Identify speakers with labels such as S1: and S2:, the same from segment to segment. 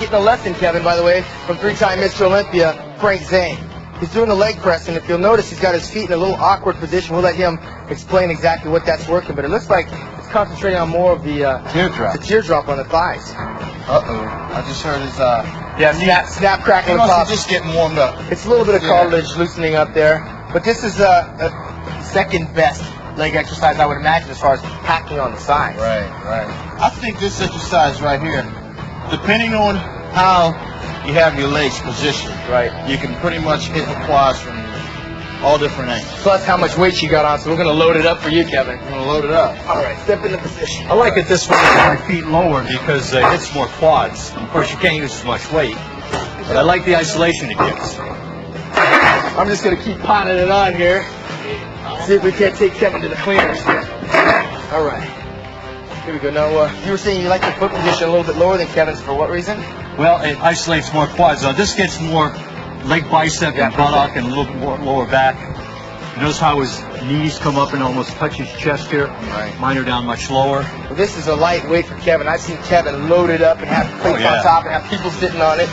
S1: getting a lesson, Kevin, by the way, from three-time Mr. Olympia, Frank Zane. He's doing the leg press, and if you'll notice, he's got his feet in a little awkward position. We'll let him explain exactly what that's working, but it looks like it's concentrating on more of the teardrop on the thighs.
S2: I just heard his
S1: snap, crackle, and pop.
S2: Just getting warmed up.
S1: It's a little bit of cartilage loosening up there, but this is a second best leg exercise, I would imagine, as far as packing on the sides.
S2: Right. I think this exercise right here, depending on how you have your legs positioned, you can pretty much hit the quads from all different angles.
S1: Plus how much weight you got on, so we're going to load it up for you, Kevin.
S2: We're going to load it up.
S1: All right, step into position.
S3: I like it this way with my feet lower because it hits more quads. Of course, you can't use as much weight, but I like the isolation it gives.
S1: I'm just going to keep piling it on here. See if we can't take Kevin to the cleaners. All right. Here we go. Now, you were saying you like the foot position a little bit lower than Kevin's. For what reason?
S3: Well, it isolates more quads. Now, this gets more leg bicep and buttock and a little bit more lower back. Notice how his knees come up and almost touch his chest here. Mine are down much lower.
S1: Well, this is a lightweight for Kevin. I've seen Kevin load it up and have plates on top and have people sitting on it.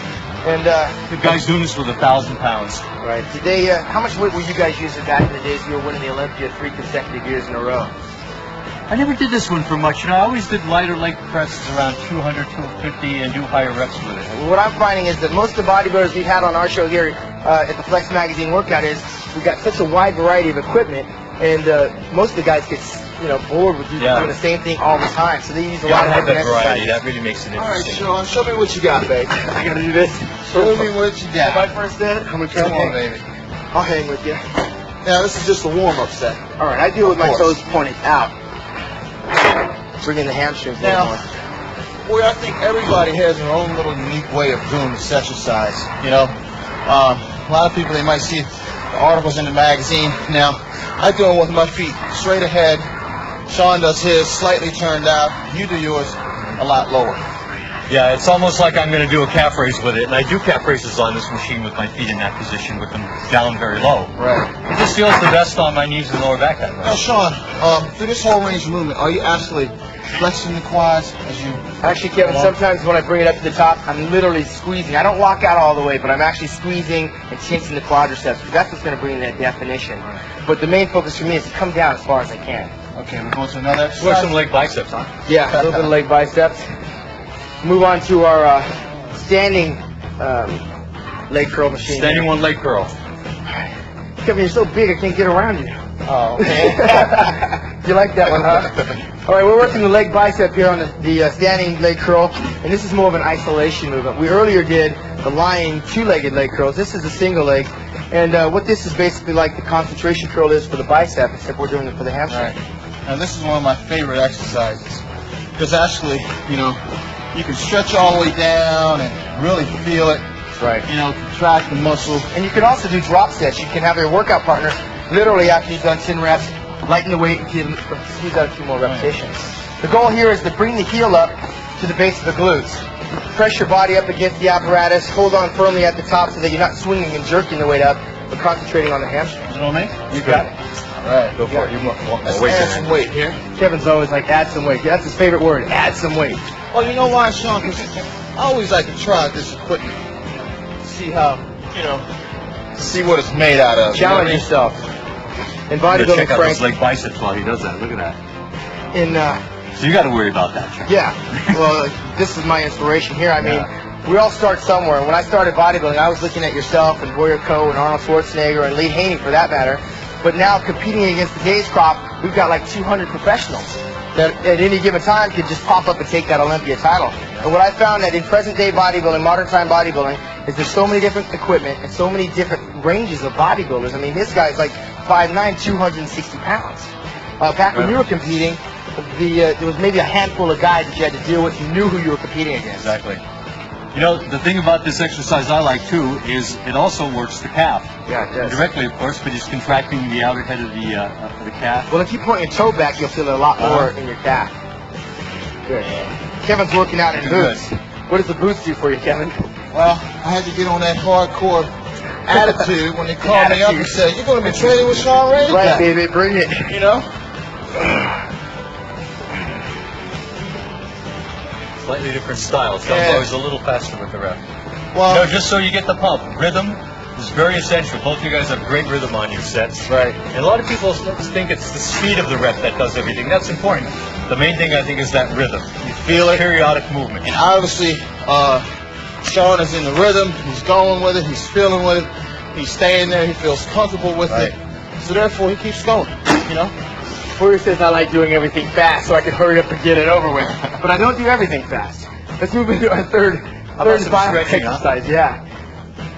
S1: And
S3: the guy's doing this with 1,000 pounds.
S1: Right. Today, how much weight were you guys using back in the days you were winning the Olympia 3 consecutive years in a row?
S3: I never did this one for much. You know, I always did lighter leg presses around 200, 250, and do higher reps with it.
S1: Well, what I'm finding is that most of the bodybuilders we've had on our show here at the Flex Magazine Workout is we've got such a wide variety of equipment, and most of the guys get bored with doing the same thing all the time. So they use a lot of different exercises.
S3: That really makes it interesting.
S2: All right, Sean, show me what you got, babe.
S1: I gotta do this.
S2: Show me what you got.
S1: My first set.
S2: Come on, baby.
S1: I'll hang with you.
S2: Now, this is just a warm-up set.
S1: All right, I do it with my toes pointed out. Bringing the hamstrings
S2: now. Boy, I think everybody has their own little unique way of doing this exercise. You know, a lot of people, they might see the articles in the magazine. Now, I do it with my feet straight ahead. Sean does his slightly turned out. You do yours a lot lower.
S3: Yeah, it's almost like I'm going to do a calf raise with it, and I do calf raises on this machine with my feet in that position, with them down very low.
S2: Right.
S3: It just feels the best on my knees and lower back that way.
S2: Now, Sean, through this whole range of movement, are you actually flexing the quads as you...
S1: Actually, Kevin, sometimes when I bring it up to the top, I'm literally squeezing. I don't lock out all the way, but I'm actually squeezing and tensing the quadriceps, because that's what's going to bring that definition. But the main focus for me is to come down as far as I can.
S2: Okay, we're going to another exercise.
S3: Work some leg biceps, huh?
S1: Yeah, a little bit of leg biceps. Move on to our standing leg curl machine.
S3: Standing one leg curl.
S1: Kevin, you're so big I can't get around you.
S2: Oh, okay.
S1: You like that one, huh? All right, we're working the leg bicep here on the standing leg curl, and this is more of an isolation movement. We earlier did the lying two-legged leg curls. This is a single leg, and what this is basically like the concentration curl is for the bicep, except we're doing it for the hamstring.
S2: Right. Now, this is one of my favorite exercises, because actually, you know, you can stretch all the way down and really feel it.
S1: Right.
S2: You know, contract the muscle.
S1: And you can also do drop sets. You can have your workout partner literally after you've done 10 reps, lighten the weight and squeeze out a few more repetitions. The goal here is to bring the heel up to the base of the glutes. Press your body up against the apparatus. Hold on firmly at the top so that you're not swinging and jerking the weight up, but concentrating on the hamstrings.
S2: You know what I mean?
S1: You got it.
S2: All right.
S3: Go for it. You want
S2: Let's
S3: more weight
S2: add some weight here.
S1: Kevin's always like, add some weight. That's his favorite word, add some weight.
S2: Well, you know why, Sean? Because I always like to try this equipment. See how, you know, see what it's made out of.
S1: Challenge yourself. In bodybuilding,
S3: check out
S1: Frank.
S3: those leg biceps while he does that. Look at that.
S1: In
S3: So you got to worry about that, Chuck.
S1: yeah. Well, this is my inspiration here. I mean, we all start somewhere. When I started bodybuilding, I was looking at yourself and Warrior Co. and Arnold Schwarzenegger and Lee Haney for that matter. But now competing against today's crop, we've got like 200 professionals that at any given time could just pop up and take that Olympia title. And what I found that in present day bodybuilding, modern time bodybuilding, is there's so many different equipment and so many different ranges of bodybuilders. I mean, this guy's like 5'9", 260 pounds. Back when you were competing, there was maybe a handful of guys that you had to deal with. You knew who you were competing against.
S3: Exactly. You know, the thing about this exercise I like too is it also works the calf.
S1: Yeah, it does.
S3: Directly, of course, but it's contracting the outer head of the calf.
S1: Well, if you point your toe back, you'll feel it a lot more in your calf. Good. Kevin's working out in boots. What does the boots do for you, Kevin?
S2: Well, I had to get on that hardcore attitude when they called me up and said, "You're going to be training with Sean Ray?"
S1: Right, baby, bring it.
S2: You know?
S3: Slightly different style. Sounds
S2: Yeah.
S3: always a little faster with the rep.
S2: Well,
S3: No, just so you get the pump. Rhythm is very essential. Both of you guys have great rhythm on your sets.
S2: right.
S3: And a lot of people think it's the speed of the rep that does everything. That's important. The main thing I think is that rhythm.
S2: You feel it.
S3: Periodic movement.
S2: And obviously, Sean is in the rhythm. He's going with it. He's feeling with it. He's staying there. He feels comfortable with it. So therefore, he keeps going. You know.
S1: Poirier says I like doing everything fast so I can hurry up and get it over with. But I don't do everything fast. Let's move into our third
S3: about some
S1: final
S3: stretching, huh?
S1: exercise. Yeah.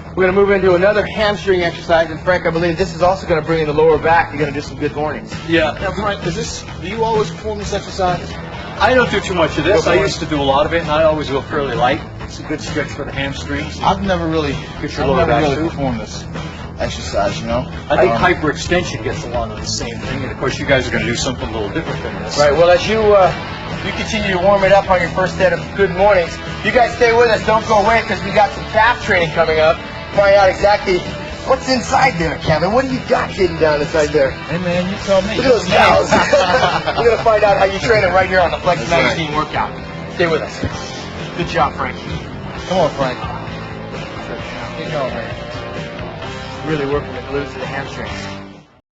S1: We're going to move into another hamstring exercise. And Frank, I believe this is also going to bring in the lower back. You're going to do some good mornings.
S3: Yeah.
S2: Now, Frank, do you always perform this exercise?
S3: I don't do too much of this.
S2: Go
S3: I
S2: for it.
S3: used to do a lot of it, and I always go fairly light. It's a good stretch for the hamstrings.
S2: I've never really
S3: too.
S2: performed this exercise. You know.
S3: I think hyperextension gets along with the same thing, and of course you guys are going to do something a little different than this.
S1: Right. Well, as you continue to warm it up on your first set of good mornings, you guys stay with us. Don't go away because we got some calf training coming up. Find out exactly what's inside there, Kevin. What do you got hidden down inside there?
S2: Hey man, you tell me.
S1: Look at those cows. We're going to find out how you train it right here on the Flex
S2: That's
S1: Magazine workout. Stay with us. Good job, Frank.
S2: Come on, Frank. Keep going, man.
S1: Really working the glutes and the hamstrings.